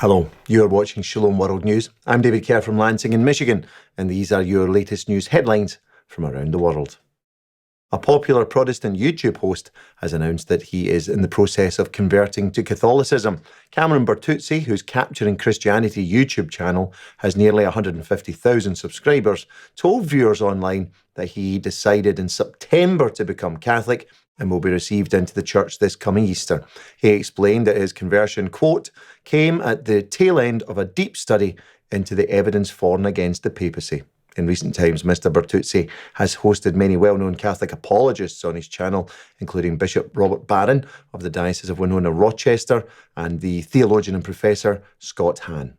Hello, you are watching Shalom World News. I'm David Kerr from Lansing in Michigan, and these are your latest news headlines from around the world. A popular Protestant YouTube host has announced that he is in the process of converting to Catholicism. Cameron Bertuzzi, whose Capturing Christianity YouTube channel has nearly 150,000 subscribers, told viewers online that he decided in September to become Catholic and will be received into the church this coming Easter. He explained that his conversion, quote, came at the tail end of a deep study into the evidence for and against the papacy. In recent times, Mr. Bertuzzi has hosted many well-known Catholic apologists on his channel, including Bishop Robert Barron of the Diocese of Winona-Rochester and the theologian and professor Scott Hahn.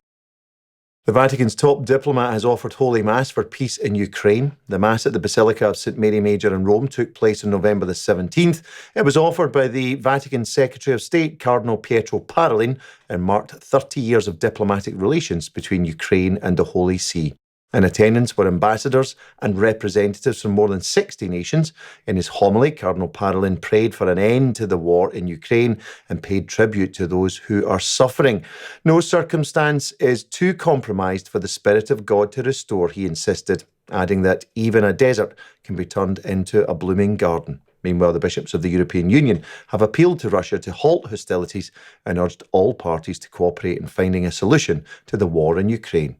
The Vatican's top diplomat has offered Holy Mass for peace in Ukraine. The Mass at the Basilica of St. Mary Major in Rome took place on November the 17th. It was offered by the Vatican Secretary of State, Cardinal Pietro Parolin, and marked 30 years of diplomatic relations between Ukraine and the Holy See. In attendance were ambassadors and representatives from more than 60 nations. In his homily, Cardinal Parolin prayed for an end to the war in Ukraine and paid tribute to those who are suffering. No circumstance is too compromised for the Spirit of God to restore, he insisted, adding that even a desert can be turned into a blooming garden. Meanwhile, the bishops of the European Union have appealed to Russia to halt hostilities and urged all parties to cooperate in finding a solution to the war in Ukraine.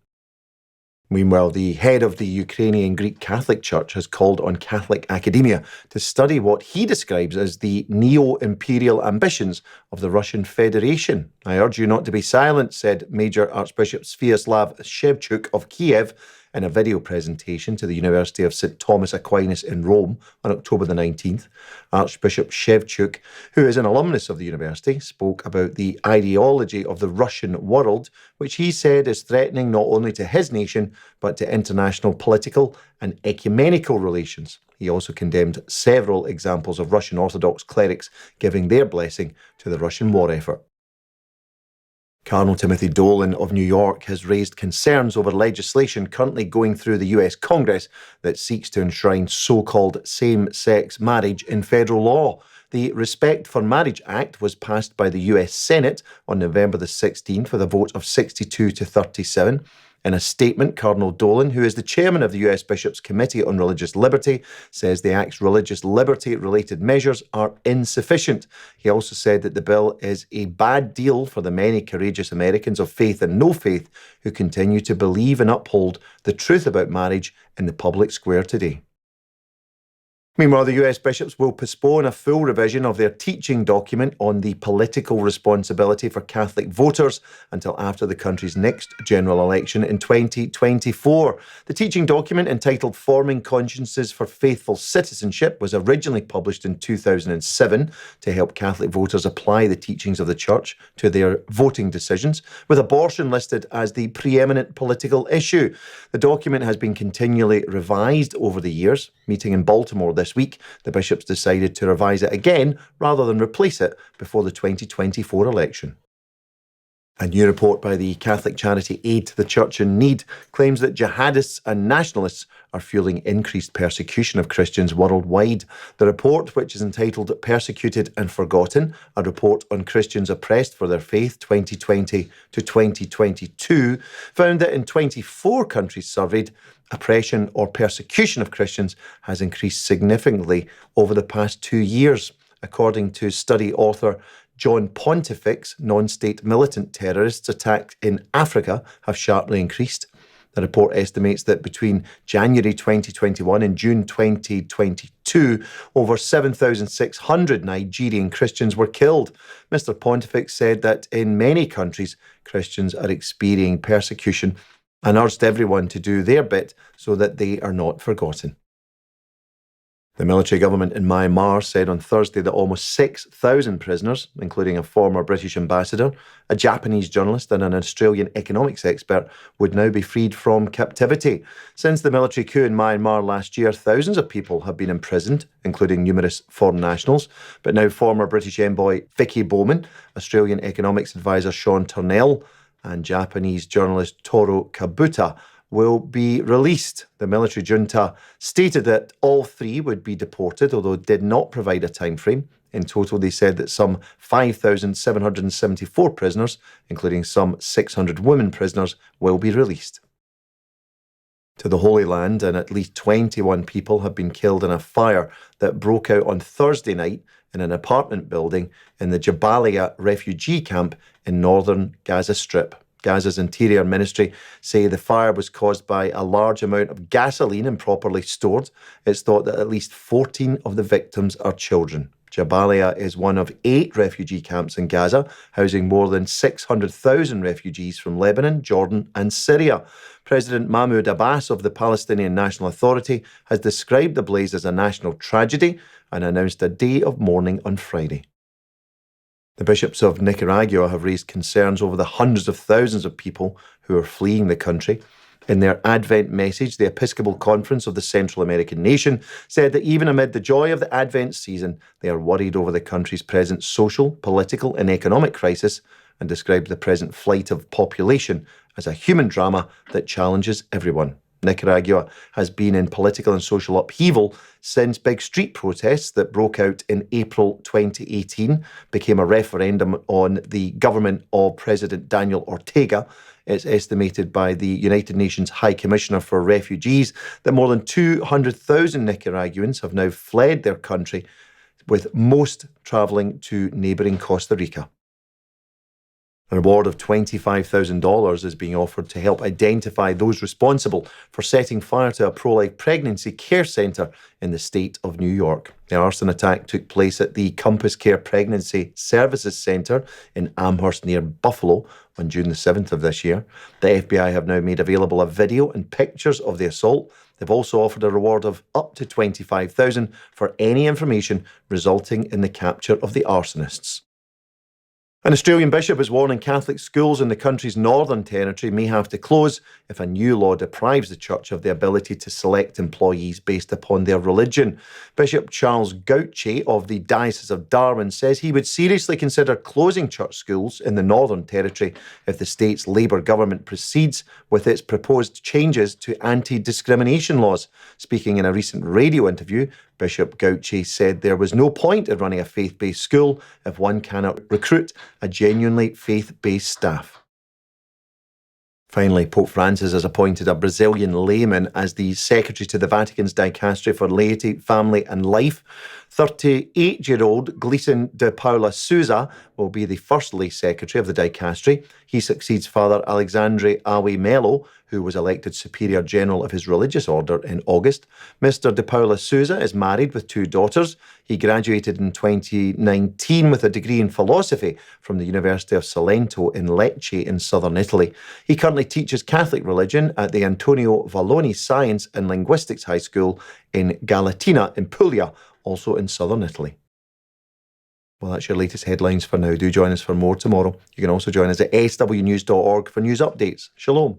Meanwhile, the head of the Ukrainian Greek Catholic Church has called on Catholic academia to study what he describes as the neo-imperial ambitions of the Russian Federation. I urge you not to be silent, said Major Archbishop Sviatoslav Shevchuk of Kiev in a video presentation to the University of St. Thomas Aquinas in Rome on October the 19th. Archbishop Shevchuk, who is an alumnus of the university, spoke about the ideology of the Russian world, which he said is threatening not only to his nation, but to international political and ecumenical relations. He also condemned several examples of Russian Orthodox clerics giving their blessing to the Russian war effort. Cardinal Timothy Dolan of New York has raised concerns over legislation currently going through the US Congress that seeks to enshrine so-called same-sex marriage in federal law. The Respect for Marriage Act was passed by the US Senate on November the 16th with a vote of 62 to 37. In a statement, Cardinal Dolan, who is the chairman of the US Bishops' Committee on Religious Liberty, says the Act's religious liberty-related measures are insufficient. He also said that the bill is a bad deal for the many courageous Americans of faith and no faith who continue to believe and uphold the truth about marriage in the public square today. Meanwhile, the US bishops will postpone a full revision of their teaching document on the political responsibility for Catholic voters until after the country's next general election in 2024. The teaching document, entitled Forming Consciences for Faithful Citizenship, was originally published in 2007 to help Catholic voters apply the teachings of the Church to their voting decisions, with abortion listed as the preeminent political issue. The document has been continually revised over the years. Meeting in Baltimore this week, the bishops decided to revise it again rather than replace it before the 2024 election. A new report by the Catholic charity Aid to the Church in Need claims that jihadists and nationalists are fueling increased persecution of Christians worldwide. The report, which is entitled Persecuted and Forgotten, a report on Christians oppressed for their faith 2020 to 2022, found that in 24 countries surveyed, oppression or persecution of Christians has increased significantly over the past 2 years. According to study author John Pontific's, non-state militant terrorists attacked in Africa have sharply increased. The report estimates that between January 2021 and June 2022, over 7,600 Nigerian Christians were killed. Mr. Pontific said that in many countries, Christians are experiencing persecution and urged everyone to do their bit so that they are not forgotten. The military government in Myanmar said on Thursday that almost 6,000 prisoners, including a former British ambassador, a Japanese journalist and an Australian economics expert, would now be freed from captivity. Since the military coup in Myanmar last year, thousands of people have been imprisoned, including numerous foreign nationals. But now former British envoy Vicky Bowman, Australian economics advisor Sean Turnell, and Japanese journalist Toru Kabuta will be released. The military junta stated that all three would be deported, although it did not provide a time frame. In total, they said that some 5,774 prisoners, including some 600 women prisoners, will be released. To the Holy Land, and at least 21 people have been killed in a fire that broke out on Thursday night in an apartment building in the Jabalia refugee camp in northern Gaza Strip. Gaza's Interior Ministry say the fire was caused by a large amount of gasoline improperly stored. It's thought that at least 14 of the victims are children. Jabalia is one of 8 refugee camps in Gaza, housing more than 600,000 refugees from Lebanon, Jordan and Syria. President Mahmoud Abbas of the Palestinian National Authority has described the blaze as a national tragedy and announced a day of mourning on Friday. The bishops of Nicaragua have raised concerns over the hundreds of thousands of people who are fleeing the country. In their Advent message, the Episcopal Conference of the Central American nation said that even amid the joy of the Advent season, they are worried over the country's present social, political and economic crisis and described the present flight of population as a human drama that challenges everyone. Nicaragua has been in political and social upheaval since big street protests that broke out in April 2018 became a referendum on the government of President Daniel Ortega. It's estimated by the United Nations High Commissioner for Refugees that more than 200,000 Nicaraguans have now fled their country, with most travelling to neighbouring Costa Rica. A reward of $25,000 is being offered to help identify those responsible for setting fire to a pro-life pregnancy care centre in the state of New York. The arson attack took place at the Compass Care Pregnancy Services Centre in Amherst near Buffalo on June the 7th of this year. The FBI have now made available a video and pictures of the assault. They've also offered a reward of up to $25,000 for any information resulting in the capture of the arsonists. An Australian bishop is warning Catholic schools in the country's Northern Territory may have to close if a new law deprives the church of the ability to select employees based upon their religion. Bishop Charles Gauci of the Diocese of Darwin says he would seriously consider closing church schools in the Northern Territory if the state's Labour government proceeds with its proposed changes to anti-discrimination laws. Speaking in a recent radio interview, Bishop Gauci said there was no point in running a faith-based school if one cannot recruit a genuinely faith-based staff. Finally, Pope Francis has appointed a Brazilian layman as the secretary to the Vatican's Dicastery for Laity, Family and Life. 38-year-old Gleison de Paula Souza will be the first lay secretary of the dicastery. He succeeds Father Alexandre Awe Melo, who was elected Superior General of his religious order in August. Mr. de Paula Souza is married with 2 daughters. He graduated in 2019 with a degree in philosophy from the University of Salento in Lecce in southern Italy. He currently teaches Catholic religion at the Antonio Valloni Science and Linguistics High School in Galatina in Puglia, also in southern Italy. Well, that's your latest headlines for now. Do join us for more tomorrow. You can also join us at swnews.org for news updates. Shalom.